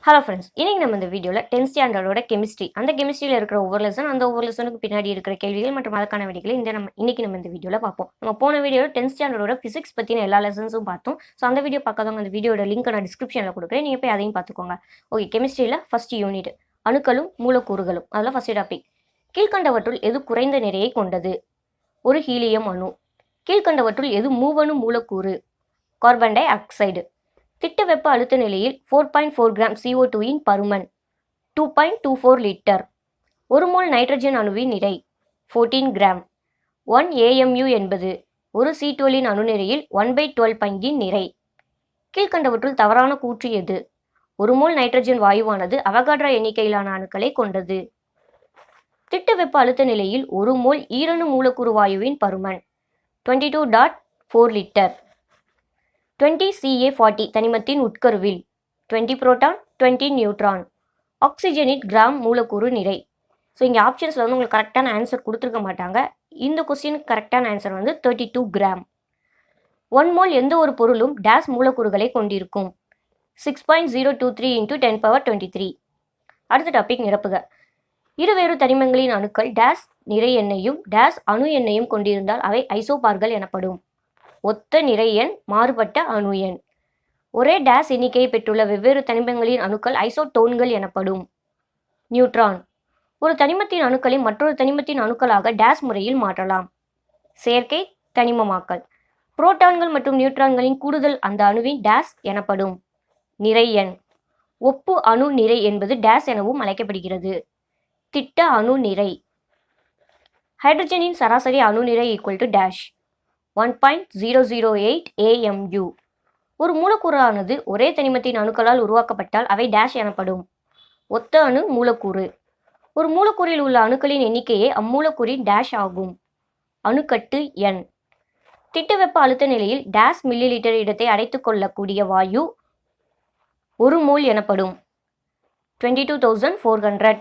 Hello friends, இன்னைக்கு நம்ம இந்த வீடியோவில் 10th ஸ்டாண்டர்டோட கெமிஸ்ட்ரி அந்த கெமிஸ்ட்ரியில் இருக்கிற ஒவ்வொரு லெசன் அந்த ஒவ்வொரு லெசனுக்கு பின்னாடி இருக்கிற கேள்விகள் மற்றும் அதற்கான விடைகளை இன்னைக்கு நம்ம இந்த வீடியோவில் பார்ப்போம். நம்ம போன வீடியோவில் 10th ஸ்டாண்டர்டோட ஃபிசிக்ஸ் பற்றின எல்லா லெசன்ஸும் பார்த்தோம். ஸோ அந்த வீடியோ பார்க்காதவங்க அந்த வீடியோட லிங்க் நான் டிஸ்கிரிப்ஷனில் கொடுக்குறேன், நீங்கள் போய் அதையும் பார்த்துக்கோங்க. ஓகே, கெமிஸ்ட்ரியில் ஃபர்ஸ்ட் யூனிட் அணுக்களும் மூலக்கூறுகளும். அதில் ஃபர்ஸ்ட் டாபிக், கீழ்கண்டவற்றுள் எது குறைந்த நிறையை கொண்டது? ஒரு ஹீலியம் அணு. கீழ்கண்டவற்றுள் எது மூவணு மூலக்கூறு? Carbon di oxide. திட்ட வெப்ப அழுத்த நிலையில் 4.4 கிராம் CO2 இன் பருமன் 2.24 லிட்டர். ஒரு மோல் நைட்ரஜன் அணுவின் நிறை 14 கிராம். 1 AMU என்பது ஒரு C12 இன் அணுநிறையில் 1/12 பங்கின் நிறை. கீழ்கண்டவற்றுள் தவறான கூற்று எது? ஒரு மோல் நைட்ரஜன் வாயுவானது அவகாட்ரா எண்ணிக்கையிலான அணுக்களை கொண்டது. திட்ட வெப்ப அழுத்த நிலையில் ஒரு மோல் ஈரணு மூலக்கூறு வாயுவின் பருமன் 22.4 லிட்டர். 20 Ca40 தனிமத்தின் உட்கருவில் 20 புரோட்டான் 20 நியூட்ரான். ஆக்சிஜனின் கிராம் மூலக்கூறு நிறை. ஸோ இங்கே ஆப்ஷன்ஸில் வந்து உங்களுக்கு கரெக்டான ஆன்சர் கொடுத்துருக்க மாட்டாங்க. இந்த கொஸ்டினுக்கு கரெக்டான ஆன்சர் வந்து 32 கிராம். 1 மோல் எந்த ஒரு பொருளும் டேஸ் மூலக்கூறுகளை கொண்டிருக்கும்? 6.023 × 10^23. அடுத்த டாபிக், நிரப்புக. இருவேறு தனிமங்களின் அணுக்கள் டேஸ் நிறை எண்ணையும் டேஸ் அணு எண்ணையும் கொண்டிருந்தால் அவை ஐசோபார்கள் எனப்படும். ஒத்த நிறை எண், மாறுபட்ட அணு எண். ஒரே டேஸ் எண்ணிக்கையை பெற்றுள்ள வெவ்வேறு தனிமங்களின் அணுக்கள் ஐசோடோன்கள் எனப்படும். நியூட்ரான். ஒரு தனிமத்தின் அணுக்களை மற்றொரு தனிமத்தின் அணுக்களாக டேஸ் முறையில் மாற்றலாம். செயற்கை தனிமமாக்கல். புரோட்டான்கள் மற்றும் நியூட்ரான்களின் கூடுதல் அந்த அணுவின் டேஸ் எனப்படும். நிறை எண். ஒப்பு அணு நிறை என்பது டேஸ் எனவும் அழைக்கப்படுகிறது. திட்ட அணு நிறை. ஹைட்ரஜனின் சராசரி அணு நிறை ஈக்குவல் டு டேஷ் 1.008 AMU. ஒரு மூலக்கூறானது ஒரே தனிமத்தின் அணுக்களால் உருவாக்கப்பட்டால் அவை டேஷ் எனப்படும். ஒத்த அணு மூலக்கூறு. ஒரு மூலக்கூறில் உள்ள அணுக்களின் எண்ணிக்கையே அம்மூலக்கூறின் டேஷ் ஆகும். அணுக்கட்டு எண். திட்ட வெப்ப அழுத்த நிலையில் டேஷ் மில்லி லிட்டர் இடத்தை அடைத்துக் கொள்ளக்கூடிய வாயு ஒரு மோல் எனப்படும். 22,400.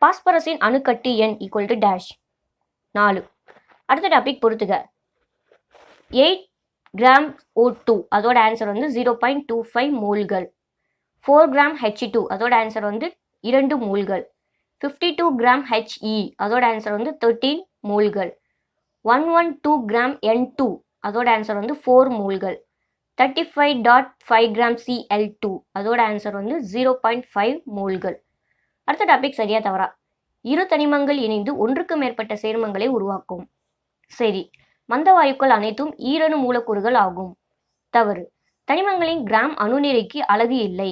பாஸ்பரஸின் அணுக்கட்டு எண் ஈக்குவல் டு டேஷ் 4. அடுத்த டாபிக், பொறுத்துக. 8 கிராம் O2 அதோட ஆன்சர் வந்து 0.25 மோல்கள். 4 கிராம் H2 அதோட ஆன்சர் வந்து 2 மோல்கள். 52 கிராம் He அதோட ஆன்சர் வந்து 13 மோல்கள். 112 கிராம் N2 அதோட ஆன்சர் வந்து 4 மோல்கள். 35.5 கிராம் Cl2 அதோட ஆன்சர் வந்து 0.5 மோல்கள். அடுத்த டாபிக், சரியா தவறா? இரு தனிமங்கள் இணைந்து ஒன்றுக்கு மேற்பட்ட சேர்மங்களை உருவாக்கும். சரி. மந்த வாயுக்கள் அனைத்தும் ஈரணு மூலக்கூறுகள் ஆகும். தவறு. தனிமங்களின் கிராம் அணுநிறைக்கு அலகு இல்லை.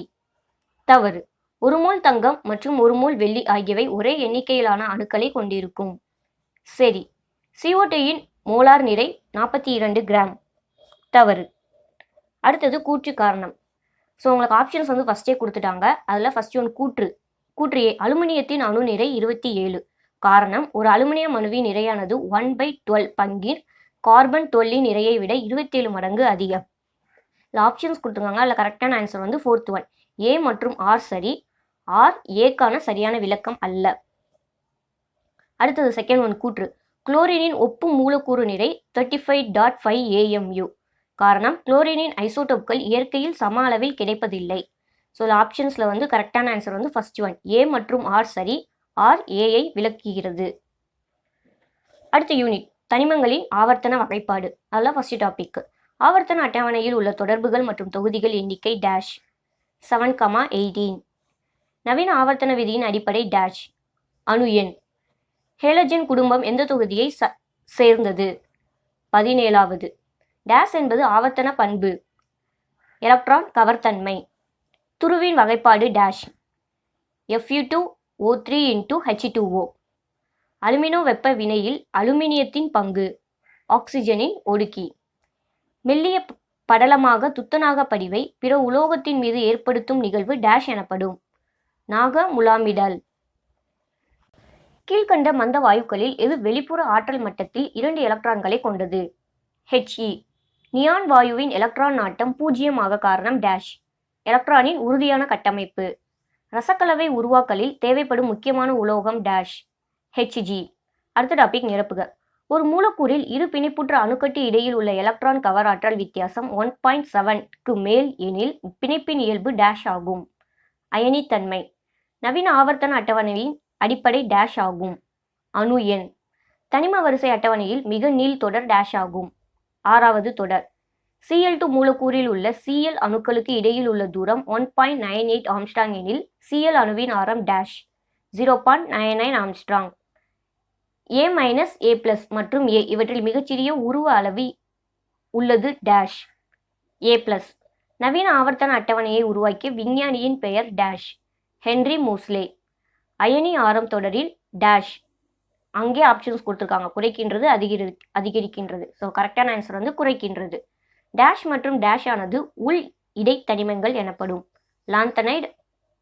தவறு. ஒரு மோல் தங்கம் மற்றும் ஒரு மோல் வெள்ளி ஆகியவை ஒரே எண்ணிக்கையிலான அணுக்களை கொண்டிருக்கும். சரி. CO2 இன் மோலார் நிறை 42 கிராம். தவறு. அடுத்தது, கூற்று காரணம். ஸோ உங்களுக்கு ஆப்ஷன்ஸ் வந்து ஃபர்ஸ்டே கொடுத்துட்டாங்க. அதில் ஃபர்ஸ்ட் ஒன் கூற்று. கூற்று ஏ, அலுமினியத்தின் அணு நிறை 27. காரணம், ஒரு அலுமினியம் அணுவின் நிறையானது 1/12 பங்கின் கார்பன் 12 நிறையை விட 27 மடங்கு அதிகம். இல்லை ஆப்ஷன்ஸ் கொடுத்துருக்காங்க. அதில் கரெக்டான ஆன்சர் வந்து 4th ஒன், ஏ மற்றும் ஆர் சரி. ஆர் ஏக்கான சரியான விளக்கம் அல்ல. அடுத்தது செகண்ட் ஒன், கூற்று. குளோரினின் ஒப்பு மூலக்கூறு நிறை 35.5 AMU. காரணம், குளோரினின் ஐசோடோப்கள் இயற்கையில் சம அளவில் கிடைப்பதில்லை. ஸோ ஆப்ஷன்ஸில் வந்து கரெக்டான ஆன்சர் வந்து ஃபர்ஸ்ட் ஒன், ஏ மற்றும் ஆர் சரி. ஆர் ஏயை விளக்குகிறது. அடுத்த யூனிட், தனிமங்களின் ஆவர்த்தன வகைப்பாடு. அதில் ஃபர்ஸ்ட் டாபிக், ஆவர்த்தன அட்டவணையில் உள்ள தொடர்புகள் மற்றும் தொகுதிகள் எண்ணிக்கை டேஷ் 7,18. நவீன ஆவர்த்தன விதியின் அடிப்படை டேஷ். அணு எண். ஹேலஜன் குடும்பம் எந்த தொகுதியை சேர்ந்தது? 17வது. டேஷ் என்பது ஆவர்த்தன பண்பு. எலக்ட்ரான் கவர்த்தன்மை. துருவின் வகைப்பாடு டேஷ். Fe2O3 × H2O. அலுமினோ வெப்ப வினையில் அலுமினியத்தின் பங்கு. ஆக்சிஜனின் ஒடுக்கி. மெல்லிய படலமாக துத்தநாக படிவை பிற உலோகத்தின் மீது ஏற்படுத்தும் நிகழ்வு டேஷ் எனப்படும். நாக முலாமிடல். கீழ்கண்ட மந்த வாயுக்களில் எது வெளிப்புற ஆற்றல் மட்டத்தில் 2 எலக்ட்ரான்களை கொண்டது? He. நியான் வாயுவின் எலக்ட்ரான் நாட்டம் 0 ஆக காரணம் டேஷ். எலக்ட்ரானின் உறுதியான கட்டமைப்பு. ரசக்கலவை உருவாக்கலில் தேவைப்படும் முக்கியமான உலோகம் டேஷ். Hg. அடுத்த டாபிக், நிரப்புக. ஒரு மூலக்கூறில் இரு பிணைப்புற்ற அணுக்கட்டு இடையில் உள்ள எலக்ட்ரான் கவர் ஆற்றல் வித்தியாசம் 1.7க்கு மேல் எனில் பிணைப்பின் இயல்பு டேஷ் ஆகும். அயனித்தன்மை. நவீன ஆவர்த்தன அட்டவணையின் அடிப்படை டேஷ் ஆகும். அணு எண். தனிம வரிசை அட்டவணையில் மிக நீள் தொடர் டேஷ் ஆகும். 6வது தொடர். Cl2 மூலக்கூறில் உள்ள Cl அணுக்களுக்கு இடையில் உள்ள தூரம் 1.98 ஆம்ஸ்ட்ராங் எனில் Cl அணுவின் ஆரம் டேஷ் 0.99 ஆம்ஸ்ட்ராங். A-A+ மற்றும் A இவற்றில் மிகச்சிறிய உருவ அளவு உள்ளது டேஷ் A+. நவீன ஆவர்த்தன அட்டவணையை உருவாக்கிய விஞ்ஞானியின் பெயர் டேஷ் ஹென்றி மோஸ்லே. அயனி ஆரம் தொடரில் டேஷ். அங்கே ஆப்ஷன்ஸ் கொடுத்துருக்காங்க. குறைக்கின்றது, அதிகரிக்கின்றது. ஸோ கரெக்டான ஆன்சர் வந்து குறைக்கின்றது. டேஷ் மற்றும் டேஷ் ஆனது உள் இடைத்தனிமங்கள் எனப்படும். Lanthanide,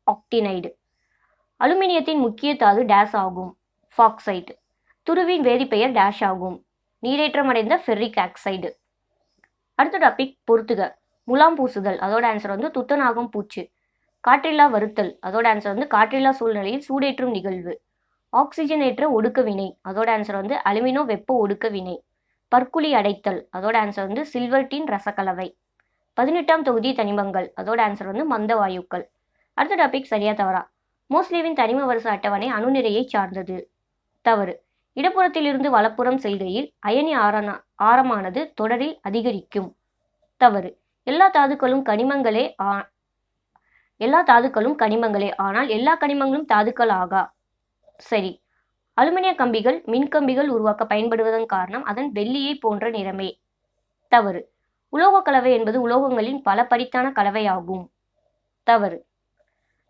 actinide. அலுமினியத்தின் முக்கிய தாது டேஷ் ஆகும். பாக்சைட். துருவின் வேதிப்பெயர் டேஷ் ஆகும். நீரேற்றமடைந்த ஃபெர்ரிக் ஆக்சைடு. அடுத்த டாபிக் பொறுத்துக. முலாம் பூசுதல், அதோட ஆன்சர் வந்து துத்தநாகம் பூச்சு. காற்றில்லா வருத்தல், அதோட ஆன்சர் வந்து காற்றில்லா சூழ்நிலையில் சூடேற்றும் நிகழ்வு. ஆக்சிஜனேற்ற ஒடுக்க வினை, அதோட ஆன்சர் வந்து அலுமினோ வெப்ப ஒடுக்க வினை. பற்குழி அடைத்தல், அதோட ஆன்சர் வந்து சில்வர்டின் ரசக்கலவை. 18ஆம் தொகுதி தனிமங்கள், அதோட ஆன்சர் வந்து மந்த வாயுக்கள். அடுத்த டாபிக் சரியா தவறா. மோஸ்லேவின் தனிம வரிசை அட்டவணை அணுநிறையை சார்ந்தது. தவறு. இடப்புறத்திலிருந்து வலப்புறம் செல்கையில் அயனி ஆரமானது தொடரில் அதிகரிக்கும். தவறு. எல்லா தாதுக்களும் கனிமங்களே, ஆனால் எல்லா கனிமங்களும் தாதுக்கள் ஆகா. சரி. அலுமினிய கம்பிகள் மின்கம்பிகள் உருவாக்க பயன்படுவதன் காரணம் அதன் வெள்ளியை போன்ற நிறமே. தவறு. உலோக கலவை என்பது உலோகங்களின் பல படித்தான கலவையாகும். தவறு.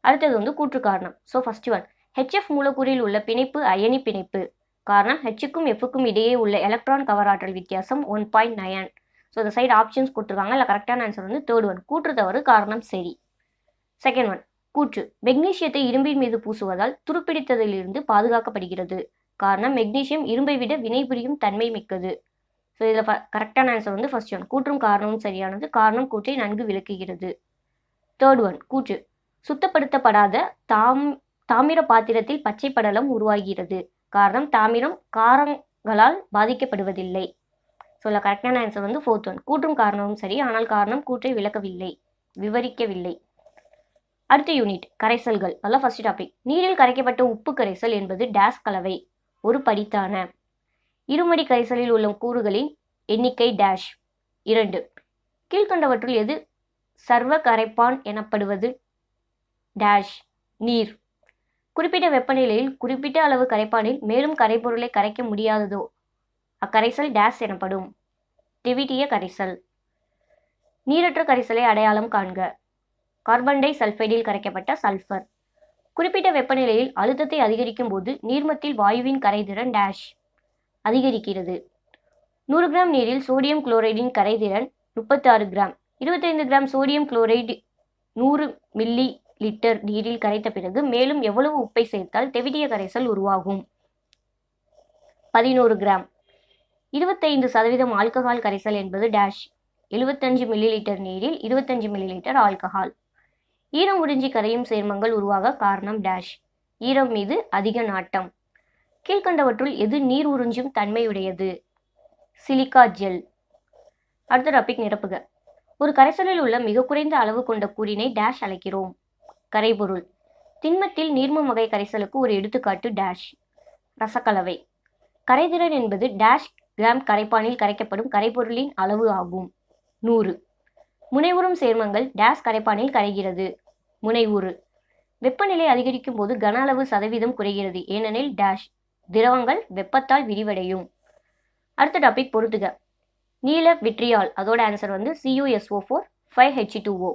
அடுத்தது வந்து கூற்று காரணம். ஸோ ஃபர்ஸ்ட் ஒன், HF மூலக்கூறில் உள்ள பிணைப்பு அயனி பிணைப்பு. காரணம் Hக்கும் Fக்கும் இடையே உள்ள எலக்ட்ரான் கவராற்றல் வித்தியாசம் 1.9. ஸோ இந்த சைடு ஆப்ஷன்ஸ் கொடுத்துருக்காங்க. இல்லை கரெக்டான ஆன்சர் வந்து தேர்ட் ஒன், கூற்று தவறு, காரணம் சரி. செகண்ட் ஒன், கூற்று. மெக்னீசியத்தை இரும்பின் மீது பூசுவதால் துருப்பிடித்ததிலிருந்து பாதுகாக்கப்படுகிறது. காரணம் மெக்னீசியம் இரும்பை விட வினைபுரியும் தன்மை மிக்கது. ஸோ இதில் கரெக்டான ஆன்சர் வந்து ஃபர்ஸ்ட் ஒன், கூற்றும் காரணமும் சரியானது. காரணம் கூற்றை நன்கு விளக்குகிறது. தேர்ட் ஒன், கூற்று. சுத்தப்படுத்தப்படாத தாமிர பாத்திரத்தில் பச்சை படலம் உருவாகிறது. காரணம் தாமிரம் காரங்களால் பாதிக்கப்படுவதில்லை. ஸோ இல்லை கரெக்டான ஆன்சர் வந்து ஃபோர்த் ஒன், கூற்றும் காரணமும் சரி, ஆனால் காரணம் கூற்றை விவரிக்கவில்லை. அடுத்த யூனிட் கரைசல்கள். அதெல்லாம் ஃபர்ஸ்ட் டாபிக். நீரில் கரைக்கப்பட்ட உப்பு கரைசல் என்பது டேஸ் கலவை. ஒரு படித்தான. இருமடி கரைசலில் உள்ள கூறுகளின் எண்ணிக்கை டேஷ் 2. கீழ்கண்டவற்றுள் எது சர்வ கரைப்பான் எனப்படுவது டேஷ் நீர். குறிப்பிட்ட வெப்பநிலையில் குறிப்பிட்ட அளவு கரைப்பானில் மேலும் கரைப்பொருளை கரைக்க முடியாததோ அக்கரைசல் டேஷ் எனப்படும். தெவிட்டிய கரைசல். நீரற்ற கரைசலை அடையாளம் காண்க. கார்பன் டை சல்பைடில் கரைக்கப்பட்ட சல்ஃபர். குறிப்பிட்ட வெப்பநிலையில் அழுத்தத்தை அதிகரிக்கும் போது நீர்மத்தில் வாயுவின் கரைதிறன் டேஷ் அதிகரிக்கிறது. 100 கிராம் நீரில் சோடியம் குளோரைடின் கரைதிறன் 36 gram. 25 gram sodium chloride 100 millilitre நீரில் கரைத்த பிறகு மேலும் எவ்வளவு உப்பை சேர்த்தால் தெவிட்டிய கரைசல் உருவாகும்? 11 கிராம். 25% ஆல்கஹால் கரைசல் என்பது டேஷ் 75 மில்லி லிட்டர் நீரில் 25 மில்லி லிட்டர் ஆல்கஹால். ஈரம் உறிஞ்சி கரையும் சேர்மங்கள் உருவாக காரணம் டேஷ் ஈரம் மீது அதிக நாட்டம். கீழ்கண்டவற்றுள் எது நீர் உறிஞ்சும் தன்மையுடையது? Silica gel. அடுத்த டாபிக் நிரப்புக. ஒரு கரைசலில் உள்ள மிக குறைந்த அளவு கொண்ட கூறினை டேஷ் அழைக்கிறோம். கரைபொருள். திண்மத்தில் நீர்மம் வகை கரைசலுக்கு ஒரு எடுத்துக்காட்டு டேஷ் ரசக்கலவை. கரைதிறன் என்பது டேஷ் கிராம் கரைப்பானில் கரைக்கப்படும் கரைபொருளின் அளவு ஆகும். 100. முனைவுறும் சேர்மங்கள் டேஷ் கரைப்பானில் கரைகிறது. முனைவுறு. வெப்பநிலை அதிகரிக்கும் போது கன அளவு சதவீதம் குறைகிறது. ஏனெனில் டேஷ் திரவங்கள் வெப்பத்தால் விரிவடையும். அடுத்த டாபிக் பொறுத்துக. நீல விட்ரியால், அதோட ஆன்சர் வந்து CuSO4 5H2O.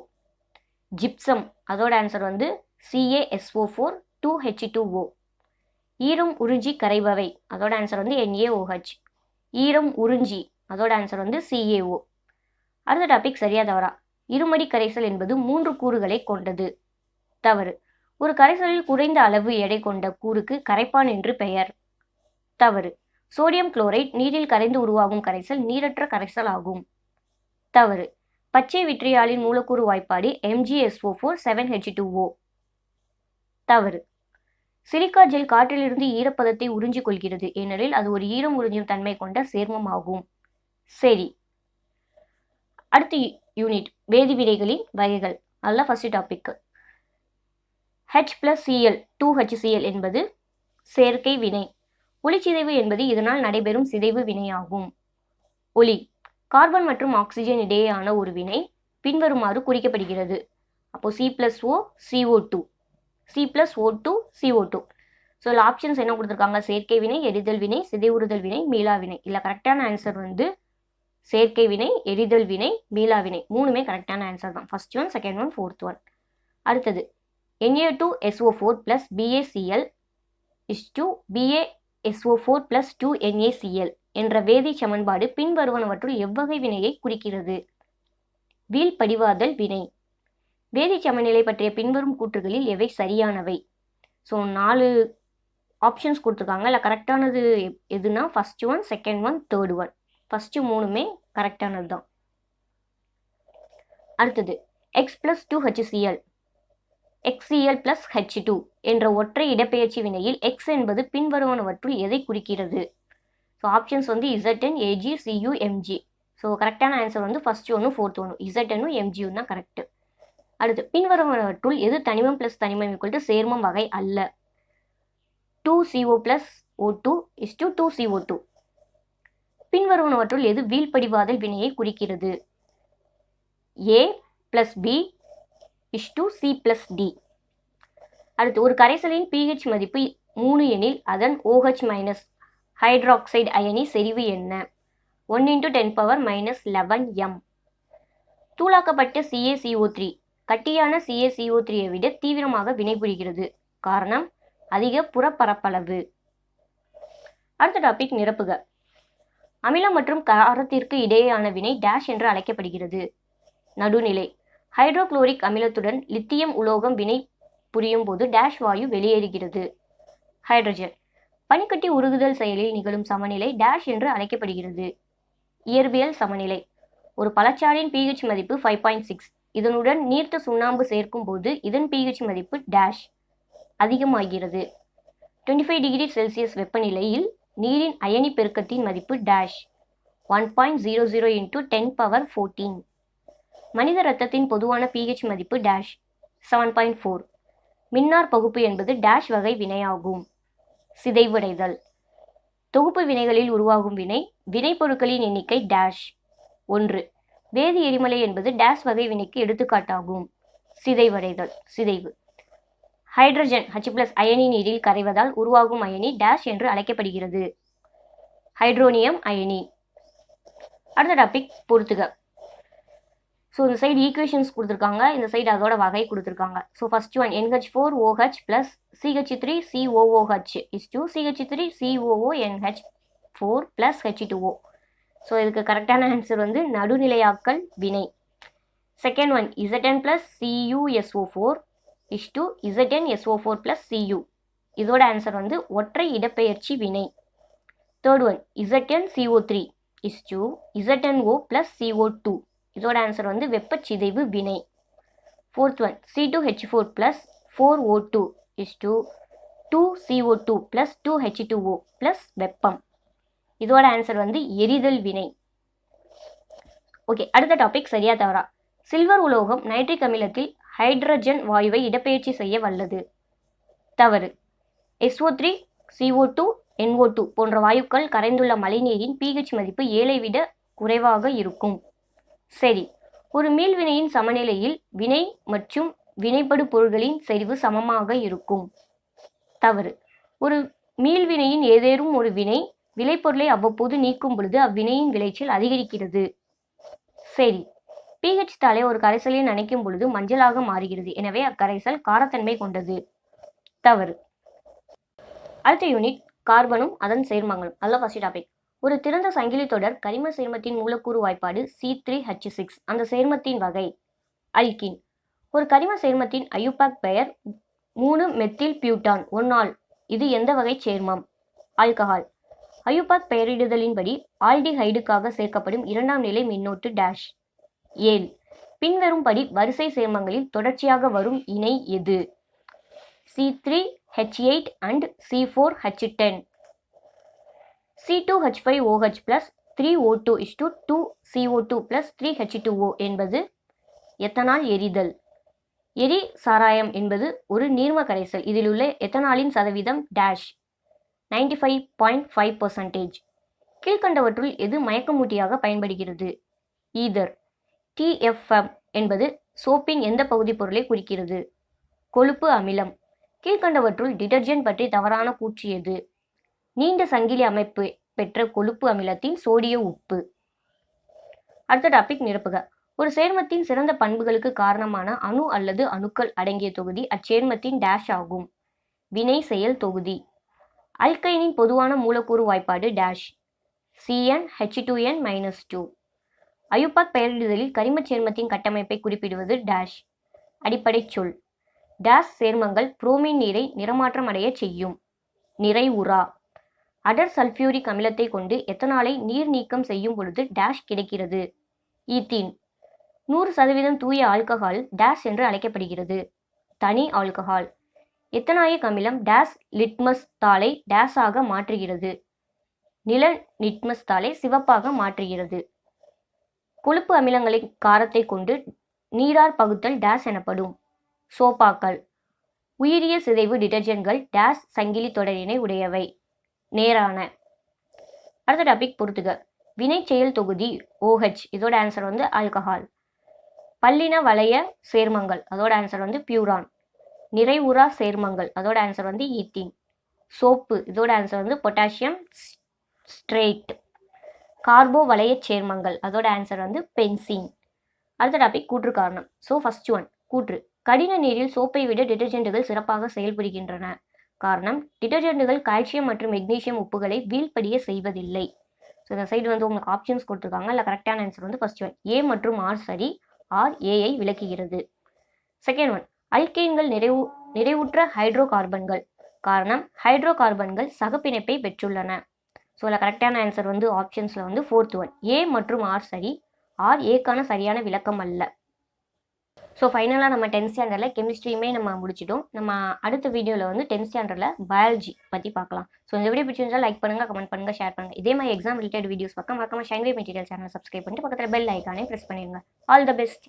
ஜிப்சம், அதோட ஆன்சர் வந்து CaSO4 2H2O. ஈரம் உறிஞ்சி கரைபவை, அதோட ஆன்சர் வந்து NaOH. ஈரம் உறிஞ்சி, அதோட ஆன்சர் வந்து CaO. அடுத்த டாபிக் சரியா தவறா. இருமடி கரைசல் என்பது 3 கூறுகளை கொண்டது. தவறு. ஒரு கரைசலில் குறைந்த அளவு எடை கொண்ட கூறுக்கு கரைப்பான் என்று பெயர். தவறு. சோடியம் குளோரைட் நீரில் கரைந்து உருவாகும் கரைசல் நீரற்ற கரைசல் ஆகும். தவறு. பச்சை விட்ரியாலின் மூலக்கூறு வாய்ப்பாடு MgSO4 7H2O. தவறு. சிலிக்கா ஜெல் காற்றிலிருந்து ஈரப்பதத்தை உறிஞ்சிக் கொள்கிறது. ஏனெனில் அது ஒரு ஈரம் உறிஞ்சும் தன்மை கொண்ட சேர்மம் ஆகும். சரி. அடுத்த யூனிட் வேதிவினைகளின் வகைகள். அதெல்லாம் first topic. H plus Cl 2HCl என்பது சேர்க்கை வினை. ஒளிச்சிதைவு என்பது இதனால் நடைபெறும் சிதைவு வினையாகும். ஒளி கார்பன் மற்றும் ஆக்சிஜன் இடையேயான ஒரு வினை பின்வருமாறு குறிக்கப்படுகிறது. அப்போ C+O CO2 C+O2 CO2. So இதில் ஆப்ஷன்ஸ் என்ன கொடுத்துருக்காங்க? சேர்க்கை வினை, எரிதல் வினை, சிதைவுறுதல் வினை, மீளா வினை. இல்லை கரெக்டான ஆன்சர் வந்து சேர்க்கை வினை, எரிதல் வினை, மீளா வினை. மூணுமே கரெக்டான ஆன்சர் தான். First one, second one, fourth one. அடுத்தது Na2SO4 plus BaCl is to BaSO4 plus 2NaCl என்ற வேதி சமன்பாடு பின்வருவனவற்றுள் எவ்வகை வினையை குறிக்கிறது? வீழ்படிவாதல் வினை. வேதி சமநிலை பற்றிய பின்வரும் கூற்றுகளில் எவை சரியானவை? ஸோ 4 ஆப்ஷன்ஸ் கொடுத்துருக்காங்க. இல்லை கரெக்டானது எதுனா first one, second one, third one. First மூணுமே கரெக்டானது தான். அடுத்தது X plus 2HCl XCl plus H2 என்ற ஒற்றை இடப்பெயர்ச்சி வினையில் X என்பது பின்வருவனவற்றுள் எதை குறிக்கிறது? ஸோ ஆப்ஷன்ஸ் வந்து Zn, Ag, Cu, Mg. So கரெக்டான ஆன்சர் வந்து ஃபர்ஸ்ட் ஒன்று, ஃபோர்த் ஒன்று. Zn-ம் Mg-ம் தான் கரெக்ட். அடுத்து பின்வருவனவற்றுள் எது தனிமம் பிளஸ் தனிமம் ஈக்குவல் சேர்மம் வகை அல்ல? 2CO plus O2 is to 2CO2. பின்வருவனவற்றுள் எது வீழ்படிவாதல் வினையை குறிக்கிறது? A plus B is to C plus D. அடுத்து ஒரு கரைசலின் pH மதிப்பு 3 எனில் அதன் OH மைனஸ் ஹைட்ராக்சைடு அயனி செறிவு என்ன? 1 × 10⁻−11 m. தூளாக்கப்பட்ட CaCO3 கட்டியான CaCO3ஐ விட தீவிரமாக வினைபுரிகிறது. காரணம் அதிக புறப்பரப்பளவு. அடுத்த டாபிக் நிரப்புக. அமிலம் மற்றும் காரத்திற்கு இடையேயான வினை டேஷ் என்று அழைக்கப்படுகிறது. நடுநிலை. ஹைட்ரோகுளோரிக் அமிலத்துடன் லித்தியம் உலோகம் வினை புரியும் போது டேஷ் வாயு வெளியேறுகிறது. ஹைட்ரஜன். பனிக்கட்டி உருகுதல் செயலில் நிகழும் சமநிலை டேஷ் என்று அழைக்கப்படுகிறது. இயற்பியல் சமநிலை. ஒரு பழச்சாறின் pH மதிப்பு 5.6. இதனுடன் நீர்த்த சுண்ணாம்பு சேர்க்கும் போது இதன் pH மதிப்பு டேஷ் அதிகமாகிறது. 25 டிகிரி செல்சியஸ் வெப்பநிலையில் நீரின் அயனி பெருக்கத்தின் மதிப்பு டேஷ் 1.00 × 10⁻14. மனித இரத்தத்தின் பொதுவான pH மதிப்பு டேஷ் 7.4. மின்னார் பகுப்பு என்பது டேஷ் வகை வினையாகும். சிதைவடைதல். தொகுப்பு வினைகளில் உருவாகும் வினை வினைப்பொருட்களின் எண்ணிக்கை டேஷ் 1. வேதி எரிமலை என்பது டேஷ் வகை வினைக்கு எடுத்துக்காட்டாகும். சிதைவடைதல் சிதைவு. ஹைட்ரஜன் H+ அயனி நீரில் கரைவதால் உருவாகும் அயனி டேஷ் என்று அழைக்கப்படுகிறது. ஹைட்ரோனியம் அயனி. அடுத்த டாபிக் பொறுத்துக. ஸோ இந்த சைடு ஈக்குவேஷன்ஸ் கொடுத்துருக்காங்க, இந்த சைடு அதோட வகை கொடுத்துருக்காங்க. So first one NH4OH plus CH3COOH is to CH3COONH4 plus H2O. So இதுக்கு கரெக்டான ஆன்சர் வந்து நடுநிலையாக்கல் வினை. Second one Zn plus CuSO4 is to ZnSO4 plus Cu. இதோட ஆன்சர் வந்து ஒற்றை இடப்பெயர்ச்சி வினை. Third one ZnCO3 is to ZnO plus CO2. இதோட ஆன்சர் வந்து வெப்பச்சிதைவு வினை. Fourth one C2H4 plus 4O2 is to 2CO2 plus 2H2O plus வெப்பம். இதோட ஆன்சர் வந்து எரிதல் வினை. ஓகே, அடுத்த டாபிக் சரியா தவறா? சில்வர் உலோகம் நைட்ரிக் அமிலத்தில் ஹைட்ரஜன் வாயுவை இடப்பெயர்ச்சி செய்ய வல்லது. தவறு. SO3 CO2 NO2 போன்ற வாயுக்கள் கரைந்துள்ள மழைநீரின் pH மதிப்பு 7ஐ விட குறைவாக இருக்கும். சரி. ஒரு மீள்வினையின் சமநிலையில் வினை மற்றும் வினைப்படு பொருள்களின் செறிவு சமமாக இருக்கும். தவறு. ஒரு மீள்வினையின் ஏதேனும் ஒரு வினை விளைபொருளை அவ்வப்போது நீக்கும் பொழுது அவ்வினையின் விளைச்சல் அதிகரிக்கிறது. சரி. pH தாளை ஒரு கரைசலில் நனைக்கும் பொழுது மஞ்சளாக மாறுகிறது. எனவே அக்கரைசல் காரத்தன்மை கொண்டது. தவறு. அடுத்த யூனிட் கார்பனும் அதன் சேர்மங்களும். அல்ல ஃபர்ஸ்ட் டாபிக். ஒரு திறந்த சங்கிலி தொடர் கரிம சேர்மத்தின் மூலக்கூறு வாய்ப்பாடு C3H6. அந்த சேர்மத்தின் வகை அல்கின். ஒரு கரிம சேர்மத்தின் ஐயூபாக் பெயர் 3-மெத்தில் பியூட்டான் 1-ஆல். இது எந்த வகை சேர்மம்? ஆல்கஹால். ஐயூபாக் பெயரிடுதலின்படி ஆல்டிஹைடுக்காக சேர்க்கப்படும் 2ஆம் நிலை மின்னோட்டு டேஷ் ஏல். பின்வரும்படி வரிசை சேர்மங்களில் தொடர்ச்சியாக வரும் இணை எது? C3H8 and C4H10. C2H5OH plus 3O2 is to 2CO2 plus 3H2O என்பது எத்தனால் எரிதல். எரி சாராயம் என்பது ஒரு நீர்ம கரைசல். இதில் உள்ள எத்தனாலின் சதவீதம் டேஷ் 95.5%. கீழ்கண்டவற்றுள் எது மயக்கமூட்டியாக பயன்படுகிறது? ஈதர். TFM என்பது சோப்பின் எந்த பகுதி பொருளை குறிக்கிறது? கொழுப்பு அமிலம். கீழ்கண்டவற்றுள் டிடர்ஜென்ட் பற்றி தவறான கூற்று எது? நீண்ட சங்கிலி அமைப்பு பெற்ற கொழுப்பு அமிலத்தின் சோடிய உப்பு. அடுத்த டாபிக் நிரப்புக. ஒரு சேர்மத்தின் சிறந்த பண்புகளுக்கு காரணமான அணு அல்லது அணுக்கள் அடங்கிய தொகுதி அச்சேர்மத்தின் டேஷ் ஆகும். வினை செயல் தொகுதி. அல்கைனின் பொதுவான மூலக்கூறு வாய்ப்பாடு டேஷ் CnH2n-2. அயுபாக் பெயரிடுதலில் கரிமச் சேர்மத்தின் கட்டமைப்பை குறிப்பிடுவது டேஷ் அடிப்படை சொல். டேஷ் சேர்மங்கள் புரோமின் நீரை நிறமாற்றம் அடைய செய்யும். நிறைவுறா. அடர் சல்பியூரிக் அமிலத்தை கொண்டு எத்தனாலை நீர் நீக்கம் செய்யும் பொழுது டேஷ் கிடைக்கிறது? ஈத்தீன். 100% தூய ஆல்கஹால் டேஷ் என்று அழைக்கப்படுகிறது. தனி ஆல்கஹால். எத்தனாயிக் அமிலம் டேஷ் லிட்மஸ் தாளை டேஷ் ஆக மாற்றுகிறது? நில லிட்மஸ் தாளை சிவப்பாக மாற்றுகிறது. கொழுப்பு அமிலங்களின் காரத்தை கொண்டு நீரார் பகுத்தல் டேஷ் எனப்படும். சோப்பாக்கள். உயிரிய சிதைவு டிடர்ஜென்ட்கள் டேஷ் சங்கிலி தொடரினை உடையவை. நேரான. அடுத்த டாபிக் பொறுத்துக. வினை செயல் தொகுதி OH. இதோட ஆன்சர் ஆல்கஹால். பல்லின வளைய சேர்மங்கள். அதோட ஆன்சர் பியூரான். நிறைவுறா சேர்மங்கள். அதோட ஆன்சர் ஈத்தீன். சோப்பு. இதோட ஆன்சர் பொட்டாசியம் ஸ்ட்ரேட். கார்போ வளைய சேர்மங்கள். அதோட ஆன்சர் பென்சீன். அடுத்த டாபிக் கூற்று காரணம். ஃபர்ஸ்ட் ஒன் கூற்று. கடின நீரில் சோப்பை விட டிடர்ஜென்ட்டுகள் சிறப்பாக செயல்படுகின்றன. காரணம், டிடர்ஜென்ட்டுகள் கால்சியம் மற்றும் மெக்னீசியம் உப்புகளை வீழ்படிய செய்வதில்லை. இந்த சைடு உங்களுக்கு ஆப்ஷன்ஸ் கொடுத்துருக்காங்க. இல்லை கரெக்டான ஆன்சர் ஃபர்ஸ்ட் ஒன். ஏ மற்றும் ஆர் சரி. ஆர் ஏஐ விளக்குகிறது. Second one. அல்கேன்கள் நிறைவுற்ற ஹைட்ரோ கார்பன்கள். காரணம், ஹைட்ரோ கார்பன்கள் சகப்பிணைப்பை பெற்றுள்ளன. இதில் கரெக்டான ஆன்சர் ஆப்ஷன்ஸில் ஃபோர்த் ஒன். ஏ மற்றும் ஆர் சரி. ஆர் ஏக்கான சரியான விளக்கம் அல்ல. ஃபைனலாக நம்ம 10th ஸ்டாண்டர்டில் கெமிஸ்ட்ரியுமே நம்ம முடிச்சிட்டோம். நம்ம அடுத்த வீடியோவில் 10th ஸ்டாண்டர்டில் பயாலஜி பற்றி பார்க்கலாம். இந்த வீடியோ பிடிச்சிருந்தால் லைக் பண்ணுங்கள், கமெண்ட் பண்ணுங்கள், ஷேர் பண்ணுங்கள். இதே மாதிரி எக்ஸாம் ரிலேட்டட் வீடியோஸ் பார்க்க மறக்காம ஷைன் கிரே மெட்டீரியல் சேனலை சப்ஸ்கிரைப் பண்ணிட்டு பக்கத்தில் பெல் ஐக்கானே ப்ரெஸ் பண்ணிடுங்க. All the best.